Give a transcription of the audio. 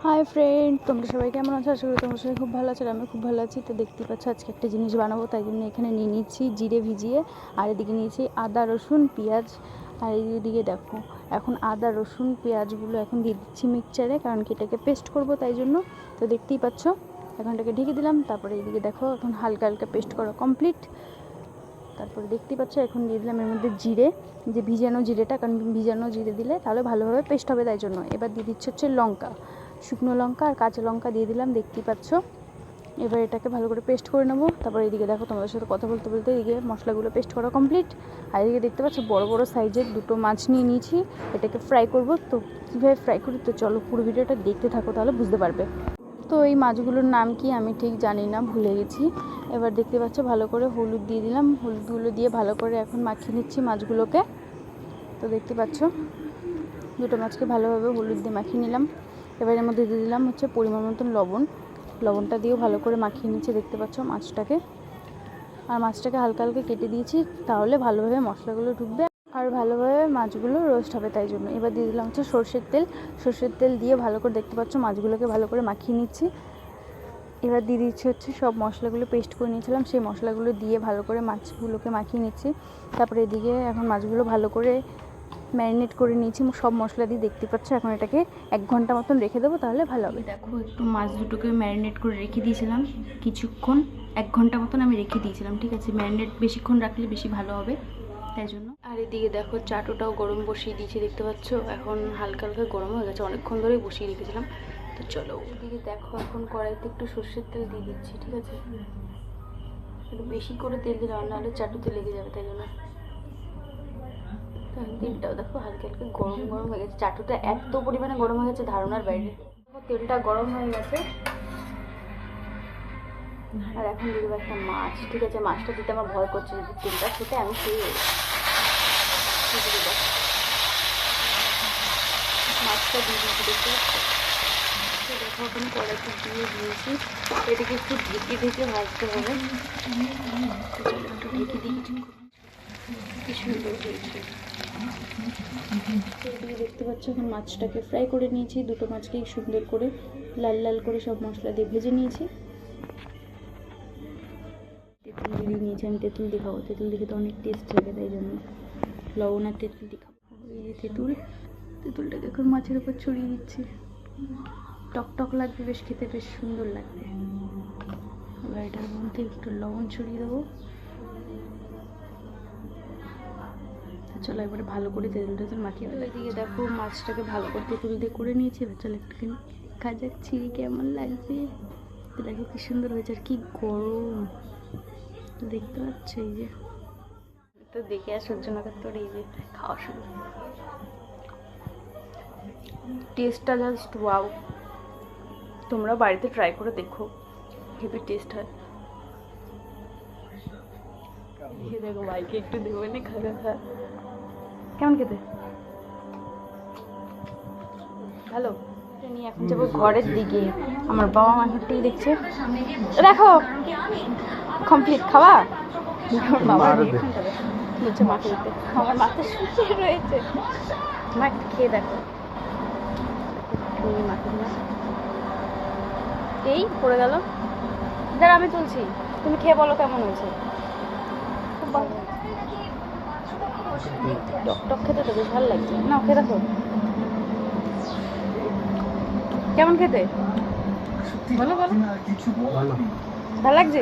Hi friend, তোমরা সবাই কেমন আছো? আশা করি তোমরা সবাই খুব ভালো আছো। আমি খুব ভালো আছি। তো দেখতে পাচ্ছ আজকে একটা জিনিস বানাবো, তাই জন্য এখানে নিয়ে নিচ্ছি জিরে ভিজিয়ে, আর এদিকে নিয়েছি আদা রসুন পেঁয়াজ। আর এইদিকে দেখো এখন আদা রসুন পেঁয়াজগুলো এখন দিয়ে দিচ্ছি মিক্সচারে, কারণ কি এটাকে পেস্ট করবো তাই জন্য। তো দেখতেই পাচ্ছ এখন এটাকে ঢেকে দিলাম। তারপরে এইদিকে দেখো এখন হালকা হালকা পেস্ট করা কমপ্লিট। তারপরে দেখতেই পাচ্ছ এখন দিয়ে দিলাম এর মধ্যে জিরে, যে ভিজানো জিরেটা, কারণ ভিজানো জিরে দিলে তাহলে ভালোভাবে পেস্ট হবে তাই জন্য। এবার দিয়ে দিচ্ছে হচ্ছে লঙ্কা, শুকনো লঙ্কা আর কাঁচা লঙ্কা দিয়ে দিলাম, দেখতেই পাচ্ছ। এবার এটাকে ভালো করে পেস্ট করে নেবো। তারপর এদিকে দেখো তোমাদের সাথে কথা বলতে বলতে এদিকে মশলাগুলো পেস্ট করা কমপ্লিট। আর এদিকে দেখতে পাচ্ছ বড় বড় সাইজের দুটো মাছ নিয়ে নিয়েছি, এটাকে ফ্রাই করব। তো কীভাবে ফ্রাই করি তো চলো পুরো ভিডিওটা দেখতে থাকো, তাহলে বুঝতে পারবে। তো এই মাছগুলোর নাম কি আমি ঠিক জানি না, ভুলে গেছি। এবার দেখতে পাচ্ছ ভালো করে হলুদ দিয়ে দিলাম, হলুদগুলো দিয়ে ভালো করে এখন মাখিয়ে নিচ্ছি মাছগুলোকে। তো দেখতে পাচ্ছ দুটো মাছকে ভালোভাবে হলুদ দিয়ে মাখিয়ে নিলাম। এবার এর মধ্যে দিয়ে দিলাম হচ্ছে পরিমাণ মতন লবণ, লবণটা দিয়েও ভালো করে মাখিয়ে নিচ্ছে, দেখতে পাচ্ছ মাছটাকে। আর মাছটাকে হালকা হালকা কেটে দিয়েছি, তাহলে ভালোভাবে মশলাগুলো ঢুকবে আর ভালোভাবে মাছগুলো রোস্ট হবে তাই জন্য। এবার দিয়ে দিলাম হচ্ছে সর্ষের তেল, সর্ষের তেল দিয়ে ভালো করে দেখতে পাচ্ছ মাছগুলোকে ভালো করে মাখিয়ে নিচ্ছি। এবার দিয়ে দিচ্ছি হচ্ছে সব মশলাগুলো পেস্ট করে নিয়েছিলাম, সেই মশলাগুলো দিয়ে ভালো করে মাছগুলোকে মাখিয়ে নিচ্ছি। তারপরে এদিকে এখন মাছগুলো ভালো করে ম্যারিনেট করে নিয়েছি সব মশলা দিয়ে, দেখতে পাচ্ছ। এখন এটাকে 1 ঘন্টা মতন রেখে দেবো, তাহলে ভালো হবে। দেখো একটু মাছ দুটোকে ম্যারিনেট করে রেখে দিয়েছিলাম কিছুক্ষণ, 1 ঘন্টা মতন আমি রেখে দিয়েছিলাম, ঠিক আছে। ম্যারিনেট বেশিক্ষণ রাখলে বেশি ভালো হবে তাই জন্য। আর এদিকে দেখো চাটুটাও গরম বসিয়ে দিয়েছি, দেখতে পাচ্ছ। এখন হালকা হালকা গরম হয়ে গেছে, অনেকক্ষণ ধরেই বসিয়ে রেখেছিলাম। তো চলো এদিকে দেখো এখন কড়াইতে একটু সর্ষের তেল দিয়ে দিচ্ছি, ঠিক আছে। একটু বেশি করে তেল দিলাম, নাহলে চাটুতে লেগে যাবে তাই জন্য। তেলটাও দেখো হালকা হালকা গরম গরম হয়ে গেছে, চাটুটা এত পরিমাণে গরম হয়ে গেছে ধারণার বাইরে। তেলটা গরম হয়ে গেছে। আর এখন দিয়ে দেবো একটা মাছ, ঠিক আছে। মাছটা দিতে আমার ভয় করছে, যদি তেলটা খেতে আমি খেয়ে মাছটা দিয়ে দিচ্ছি, দেখতে পাচ্ছি। দেখো এখন কড়াইতে দিয়ে দিয়েছি, এটাকে একটু ঢেকে ঢেকে ভাজতে হবে। একটু ঢেকে দিই, কি সুন্দর হয়েছে। এদিকে দেখতে পাচ্ছ এখন মাছটাকে ফ্রাই করে নিয়েছি, দুটো মাছকেই সুন্দর করে লাল লাল করে সব মশলা দিয়ে ভেজে নিয়েছি। তেঁতুল দিয়ে নিয়েছি, আমি তেঁতুল দিয়ে খাবো, তেঁতুল দিয়ে তো অনেক টেস্ট লাগে তাই জন্য লবণ আর তেঁতুল দিয়ে খাবো। এই যে তেঁতুলটাকে এখন মাছের উপর ছড়িয়ে দিচ্ছি, টক টক লাগবে বেশ, খেতে বেশ সুন্দর লাগবে। এবার এটার মধ্যে একটু লবণ ছড়িয়ে দেবো। চলো একবারে ভালো করে তেঁতুল মাখিয়ে দেবো। এদিকে দেখো মাছটাকে ভালো করে তেঁতুল দিয়ে করে নিয়েছি। এবার চলো একটুখানি খাজাচ্ছি কেমন লাগছে। দেখো কি সুন্দর হয়েছে, আর কি গরম দেখতে পাচ্ছ। এই যে তো দেখে আর সহ্য না করতে পারে, এই যে খাওয়া শুরু। টেস্টটা জাস্ট ওয়াও, তোমরা বাড়িতে ট্রাই করে দেখো, হেভি টেস্ট হয়। দেখো ভাইকে একটু দেবো না, খা কেমন খেতে, ভালো। নিয়ে এখন যাবো ঘরের দিকে, আমার বাবা মা হেঁটেই দেখছে। দেখো কমপ্লিট খাওয়া, বাবা বলছে মাকে দিতে, আমার মাথা শুকিয়ে রয়েছে। মা একটু খেয়ে দেখো, মাকে দিলাম, এই পড়ে গেল। দাঁড়া আমি তুলছি, তুমি খেয়ে বলো কেমন হয়েছে। খুব ভালো, টক টক খেতে তো বেশ ভালো লাগছে। না খেয়ে দেখো কেমন খেতে, বলো বলো, ভালো লাগছে।